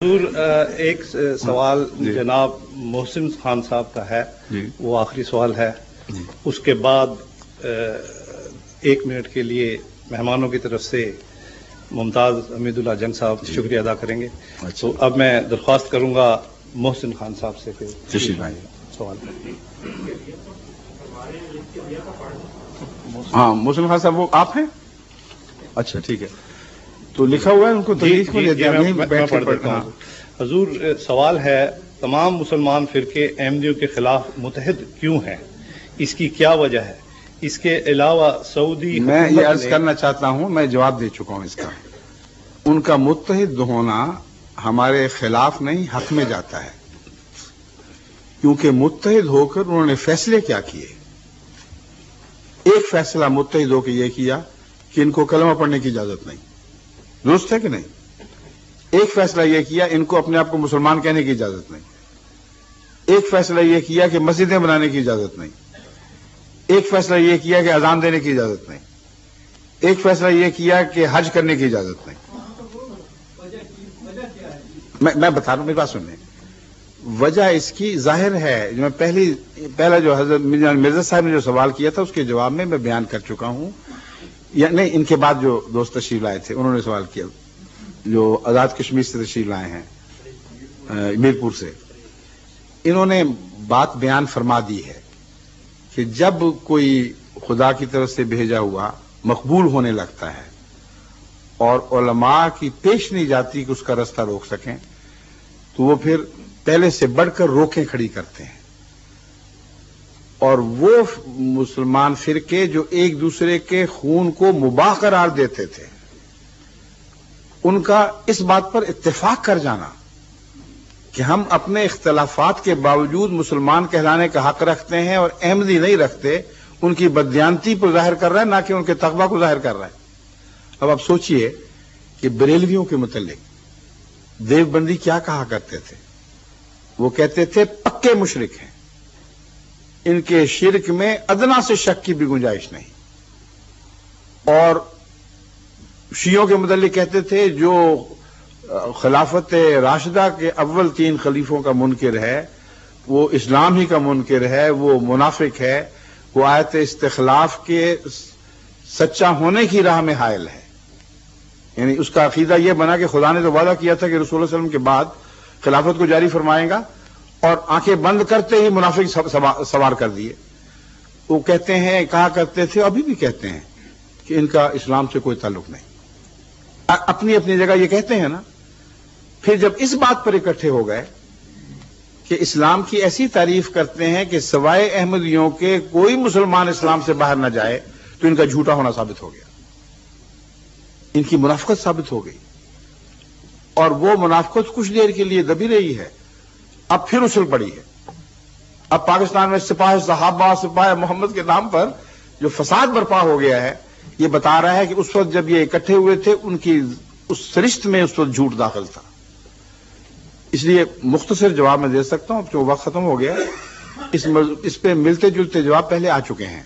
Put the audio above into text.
حضور ایک سوال جناب محسن خان صاحب کا ہے، وہ آخری سوال ہے، اس کے بعد 1 منٹ کے لیے مہمانوں کی طرف سے ممتاز حمید اللہ جنگ صاحب شکریہ ادا کریں گے۔ تو اب میں درخواست کروں گا محسن خان صاحب سے کہ سوال کریں۔ ہاں محسن خان صاحب وہ آپ ہیں؟ اچھا ٹھیک ہے، تو لکھا ہوا ہے ان کو میں پڑھ دیتا ہوں۔ حضور سوال ہے، تمام مسلمان فرقے احمدیوں کے خلاف متحد کیوں ہیں؟ اس کی کیا وجہ ہے؟ اس کے علاوہ سعودی میں یہ عرض کرنا چاہتا ہوں، میں جواب دے چکا ہوں اس کا۔ ان کا متحد ہونا ہمارے خلاف نہیں، حق میں جاتا ہے، کیونکہ متحد ہو کر انہوں نے فیصلے کیا کیے۔ ایک فیصلہ متحد ہو کے یہ کیا کہ ان کو کلمہ پڑھنے کی اجازت نہیں، درست ہے کہ نہیں؟ ایک فیصلہ یہ کیا ان کو اپنے آپ کو مسلمان کہنے کی اجازت نہیں۔ ایک فیصلہ یہ کیا کہ مسجدیں بنانے کی اجازت نہیں۔ ایک فیصلہ یہ کیا کہ اذان دینے کی اجازت نہیں۔ ایک فیصلہ یہ کیا کہ حج کرنے کی اجازت نہیں۔ میں بتا رہا ہوں، میری بات سنیں۔ وجہ اس کی ظاہر ہے، جو میں پہلا جو حضرت مرزا صاحب نے جو سوال کیا تھا اس کے جواب میں بيان کر چکا ہوں، یا نہیں، ان کے بعد جو دوست تشریف لائے تھے انہوں نے سوال کیا، جو آزاد کشمیر سے تشریف لائے ہیں میرپور سے، انہوں نے بات بیان فرما دی ہے کہ جب کوئی خدا کی طرف سے بھیجا ہوا مقبول ہونے لگتا ہے اور علماء کی پیش نہیں جاتی کہ اس کا رستہ روک سکیں، تو وہ پھر پہلے سے بڑھ کر روکیں کھڑی کرتے ہیں۔ اور وہ مسلمان فرقے جو ایک دوسرے کے خون کو مباح قرار دیتے تھے، ان کا اس بات پر اتفاق کر جانا کہ ہم اپنے اختلافات کے باوجود مسلمان کہلانے کا حق رکھتے ہیں اور احمدی نہیں رکھتے، ان کی بددیانتی کو ظاہر کر رہا ہے، نہ کہ ان کے تقویٰ کو ظاہر کر رہا ہے۔ اب آپ سوچئے کہ بریلویوں کے متعلق دیوبندی کیا کہا کرتے تھے؟ وہ کہتے تھے پکے مشرک ہیں، ان کے شرک میں ادنا سے شک کی بھی گنجائش نہیں۔ اور شیعوں کے متعلق کہتے تھے جو خلافت راشدہ کے اول 3 خلیفوں کا منکر ہے، وہ اسلام ہی کا منکر ہے، وہ منافق ہے، وہ آیت استخلاف کے سچا ہونے کی راہ میں حائل ہے۔ یعنی اس کا عقیدہ یہ بنا کہ خدا نے تو وعدہ کیا تھا کہ رسول اللہ علیہ وسلم کے بعد خلافت کو جاری فرمائے گا، اور آنکھیں بند کرتے ہی منافق سوار کر دیے۔ وہ کہتے ہیں، کہا کرتے تھے، ابھی بھی کہتے ہیں کہ ان کا اسلام سے کوئی تعلق نہیں، اپنی اپنی جگہ یہ کہتے ہیں نا۔ پھر جب اس بات پر اکٹھے ہو گئے کہ اسلام کی ایسی تعریف کرتے ہیں کہ سوائے احمدیوں کے کوئی مسلمان اسلام سے باہر نہ جائے، تو ان کا جھوٹا ہونا ثابت ہو گیا، ان کی منافقت ثابت ہو گئی۔ اور وہ منافقت کچھ دیر کے لیے دبی رہی ہے، اب پھر اچھل پڑی ہے۔ اب پاکستان میں سپاہ صحابہ، سپاہ محمد کے نام پر جو فساد برپا ہو گیا ہے، یہ بتا رہا ہے کہ اس وقت جب یہ اکٹھے ہوئے تھے، ان کی اس سرشت میں اس وقت جھوٹ داخل تھا۔ اس لیے مختصر جواب میں دے سکتا ہوں، جو وقت ختم ہو گیا، اس پہ ملتے جلتے جواب پہلے آ چکے ہیں۔